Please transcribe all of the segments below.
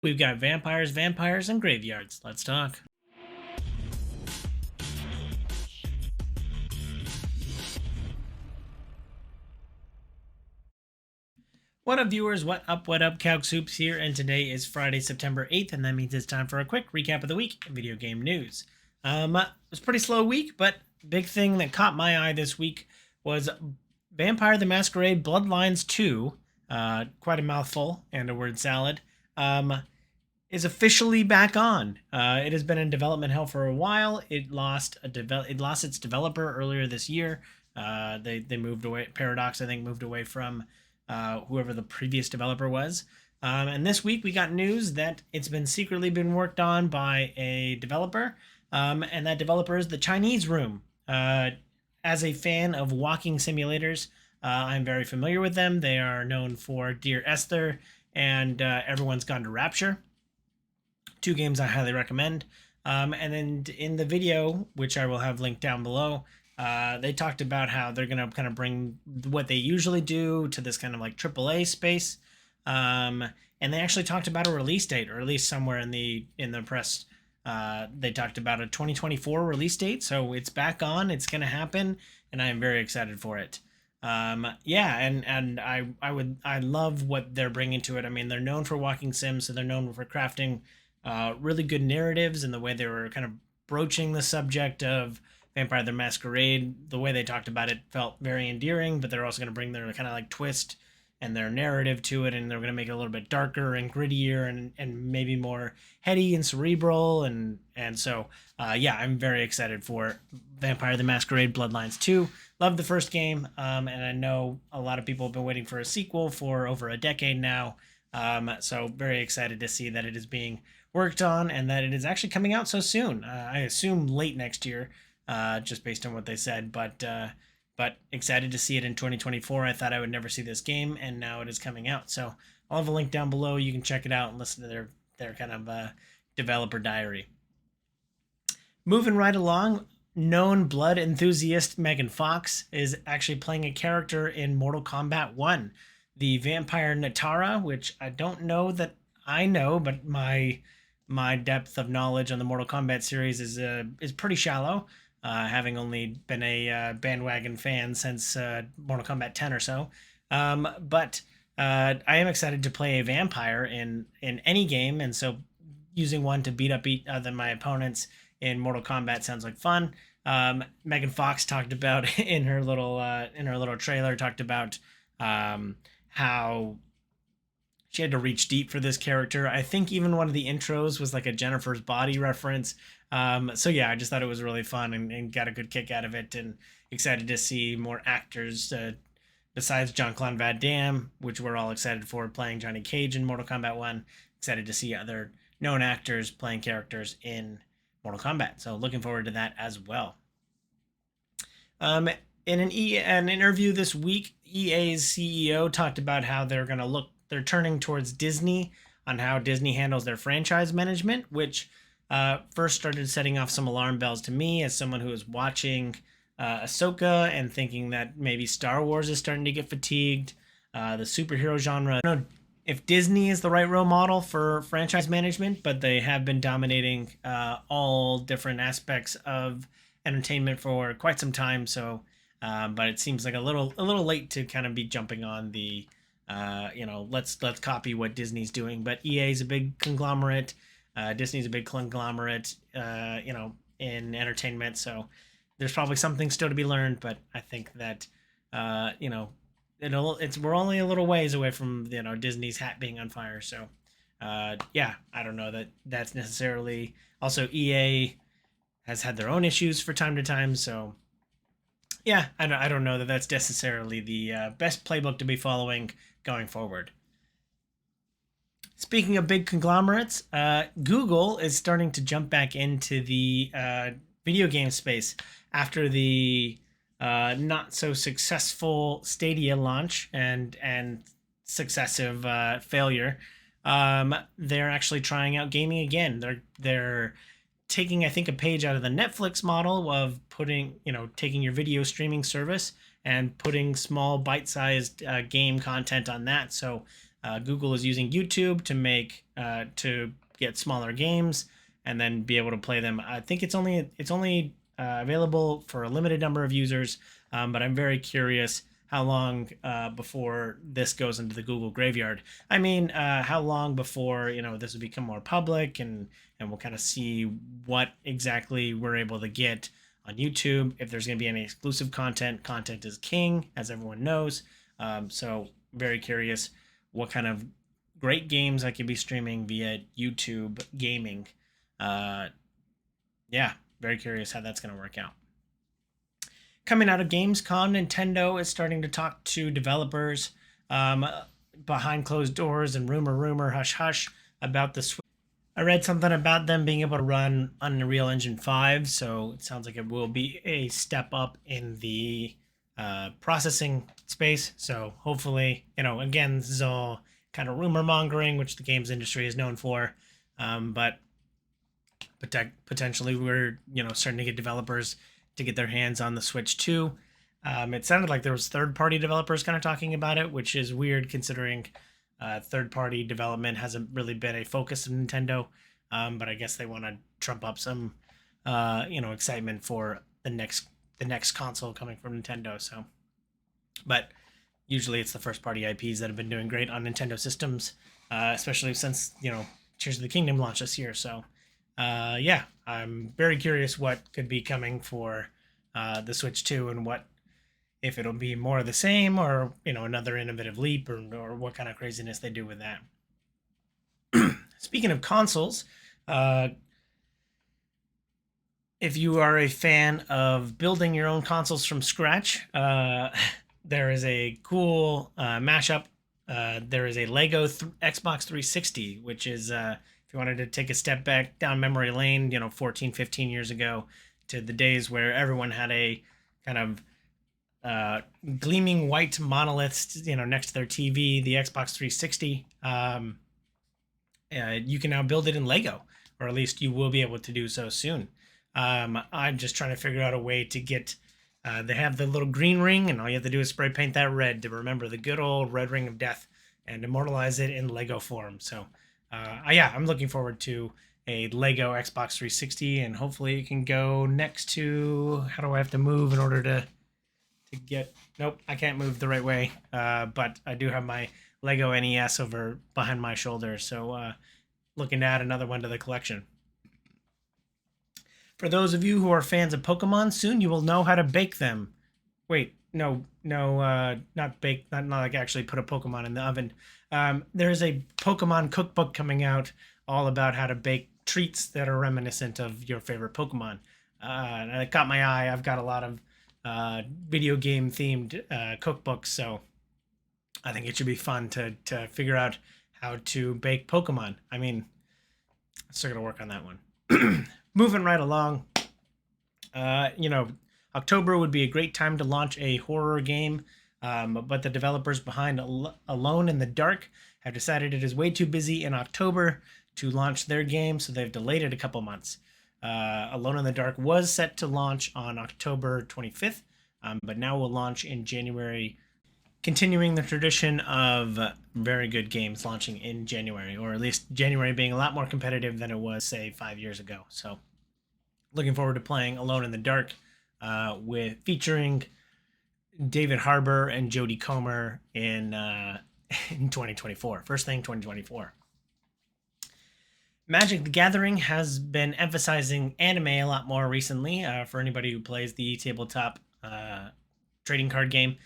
We've got vampires, vampires, and graveyards. Let's talk. What up, viewers? What up, Calc Soups here, and today is Friday, September 8th, and that means it's time for a quick recap of the week in video game news. It was a pretty slow week, but big thing that caught my eye this week was Vampire the Masquerade Bloodlines 2, quite a mouthful and a word salad, is officially back on. It has been in development hell for a while. It lost its developer earlier this year. They moved away. Paradox, I think, moved away from whoever the previous developer was. And this week we got news that it's been secretly been worked on by a developer, and that developer is the Chinese Room. As a fan of walking simulators, I'm very familiar with them. They are known for Dear Esther and Everyone's Gone to Rapture. Two games I highly recommend. And then in the video, which I will have linked down below, they talked about how they're going to kind of bring what they usually do to this kind of like AAA space. And they actually talked about a release date, or at least somewhere in the press, they talked about a 2024 release date. So it's back on. It's going to happen, and I am very excited for it. Yeah, and I love what they're bringing to it. I mean, they're known for walking sims, so they're known for crafting really good narratives, and the way they were kind of broaching the subject of Vampire the Masquerade, the way they talked about it felt very endearing, but they're also going to bring their kind of like twist and their narrative to it, and they're going to make it a little bit darker and grittier and maybe more heady and cerebral, and so yeah, I'm very excited for Vampire the Masquerade Bloodlines 2. Love the first game, and I know a lot of people have been waiting for a sequel for over a decade now, so very excited to see that it is being worked on and that it is actually coming out so soon. I assume late next year, just based on what they said, but excited to see it in 2024. I thought I would never see this game, and now it is coming out. So I'll have a link down below. You can check it out and listen to their kind of developer diary. Moving right along, known blood enthusiast Megan Fox is actually playing a character in Mortal Kombat 1, the vampire Natara, which I don't know that I know, but my depth of knowledge on the Mortal Kombat series is pretty shallow, having only been a bandwagon fan since Mortal Kombat 10 or so. But I am excited to play a vampire in any game, and so using one to beat up other my opponents in Mortal Kombat sounds like fun. Megan Fox talked about in her little trailer, talked about how she had to reach deep for this character. I think even one of the intros was like a Jennifer's Body reference. So yeah, I just thought it was really fun and got a good kick out of it, and excited to see more actors besides Jean-Claude Van Damme, which we're all excited for, playing Johnny Cage in Mortal Kombat 1. Excited to see other known actors playing characters in Mortal Kombat. So looking forward to that as well. In an interview this week, EA's CEO talked about how they're turning towards Disney on how Disney handles their franchise management, which first started setting off some alarm bells to me as someone who is watching Ahsoka and thinking that maybe Star Wars is starting to get fatigued. The superhero genre, I don't know if Disney is the right role model for franchise management, but they have been dominating all different aspects of entertainment for quite some time. So, but it seems like a little late to kind of be jumping on the let's copy what Disney's doing. But EA is a big conglomerate. Disney's a big conglomerate, in entertainment. So there's probably something still to be learned. But I think that, we're only a little ways away from, Disney's hat being on fire. So, yeah, I don't know that that's necessarily. Also, EA has had their own issues for time to time. So, yeah, I don't know that that's necessarily the best playbook to be following going forward. Speaking of big conglomerates, Google is starting to jump back into the video game space after the not so successful Stadia launch and successive failure. They're actually trying out gaming again. They're taking, I think, a page out of the Netflix model of taking your video streaming service and putting small bite-sized game content on that. So Google is using YouTube to make to get smaller games and then be able to play them. I think it's only available for a limited number of users, but I'm very curious how long before this goes into the Google graveyard. I mean, how long before this will become more public and we'll kind of see what exactly we're able to get on YouTube. If there's going to be any exclusive content, content is king, as everyone knows. So very curious what kind of great games I could be streaming via YouTube gaming. Yeah, very curious how that's going to work out. Coming out of Gamescom, Nintendo is starting to talk to developers behind closed doors and rumor, hush, hush about the Switch. I read something about them being able to run Unreal Engine 5, so it sounds like it will be a step up in the processing space. So hopefully, again, this is all kind of rumor mongering, which the games industry is known for. But potentially we're, starting to get developers to get their hands on the Switch 2. It sounded like there was third-party developers kind of talking about it, which is weird considering third-party development hasn't really been a focus of Nintendo. But I guess they want to trump up some, excitement for the next console coming from Nintendo. So, but usually it's the first-party IPs that have been doing great on Nintendo systems, especially since Tears of the Kingdom launched this year. So, yeah, I'm very curious what could be coming for the Switch 2 and if it'll be more of the same or another innovative leap or what kind of craziness they do with that. Speaking of consoles, if you are a fan of building your own consoles from scratch, there is a cool mashup. There is a Lego Xbox 360, which is if you wanted to take a step back down memory lane, 14, 15 years ago to the days where everyone had a kind of gleaming white monoliths, next to their TV, the Xbox 360. You can now build it in Lego, or at least you will be able to do so soon. I'm just trying to figure out a way to get. They have the little green ring, and all you have to do is spray paint that red to remember the good old red ring of death and immortalize it in Lego form. So, yeah, I'm looking forward to a Lego Xbox 360, and hopefully it can go next to. How do I have to move in order to get? Nope, I can't move the right way. But I do have my Lego NES over behind my shoulder, so looking to add another one to the collection. For those of you who are fans of Pokemon, soon you will know how to bake them. Wait, no, not bake, not like actually put a Pokemon in the oven. There's a Pokemon cookbook coming out all about how to bake treats that are reminiscent of your favorite Pokemon. And it caught my eye. I've got a lot of video game themed cookbooks, so I think it should be fun to figure out how to bake Pokemon. I mean, I'm still gonna work on that one. Moving right along, October would be a great time to launch a horror game, but the developers behind Alone in the Dark have decided it is way too busy in October to launch their game, so they've delayed it a couple months. Alone in the Dark was set to launch on October 25th, but now will launch in January, continuing the tradition of very good games launching in January, or at least January being a lot more competitive than it was, say, 5 years ago. So, looking forward to playing Alone in the Dark, featuring David Harbour and Jodie Comer in 2024. First thing, 2024. Magic the Gathering has been emphasizing anime a lot more recently. For anybody who plays the tabletop trading card game,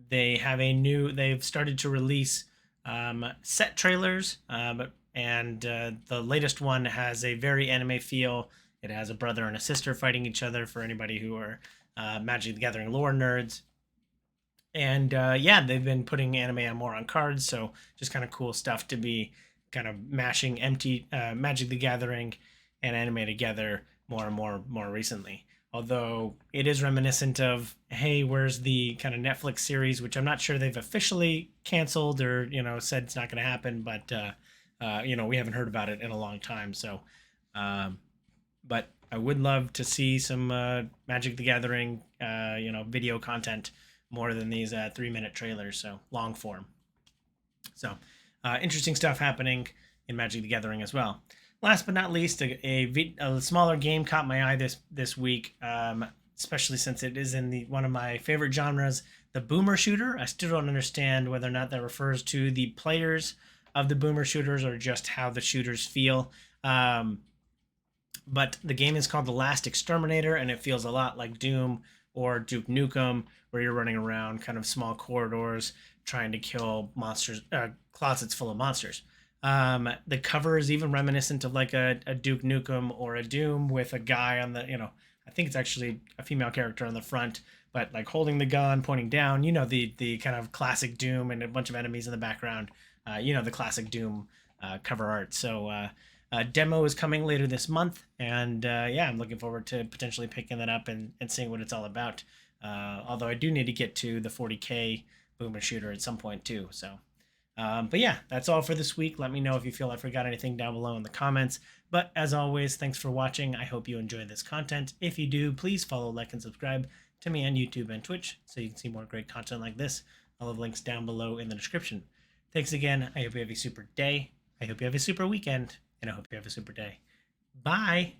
they've started to release set trailers, and the latest one has a very anime feel. It has a brother and a sister fighting each other, for anybody who are Magic the Gathering lore nerds. And yeah, they've been putting anime more on cards, so just kind of cool stuff to be kind of mashing Magic the Gathering and anime together more and more recently. Although it is reminiscent of, hey, where's the kind of Netflix series, which I'm not sure they've officially canceled or, said it's not going to happen, but, we haven't heard about it in a long time. So, but I would love to see some Magic the Gathering, video content more than these 3-minute trailers, so long form. So, interesting stuff happening in Magic the Gathering as well. Last but not least, a smaller game caught my eye this week, especially since it is in one of my favorite genres, the boomer shooter. I still don't understand whether or not that refers to the players of the boomer shooters or just how the shooters feel. But the game is called The Last Exterminator, and it feels a lot like Doom or Duke Nukem, where you're running around kind of small corridors trying to kill monsters, closets full of monsters. The cover is even reminiscent of like a Duke Nukem or a Doom with a guy on the, I think it's actually a female character on the front, but like holding the gun, pointing down, the kind of classic Doom and a bunch of enemies in the background, the classic Doom cover art. So, demo is coming later this month, and yeah, I'm looking forward to potentially picking that up and seeing what it's all about. Although I do need to get to the 40k boomer shooter at some point too. So, but yeah, that's all for this week. Let me know if you feel I forgot anything down below in the comments. But as always, thanks for watching. I hope you enjoyed this content. If you do, please follow, like, and subscribe to me on YouTube and Twitch so you can see more great content like this. I'll have links down below in the description. Thanks again. I hope you have a super day. I hope you have a super weekend. And I hope you have a super day. Bye.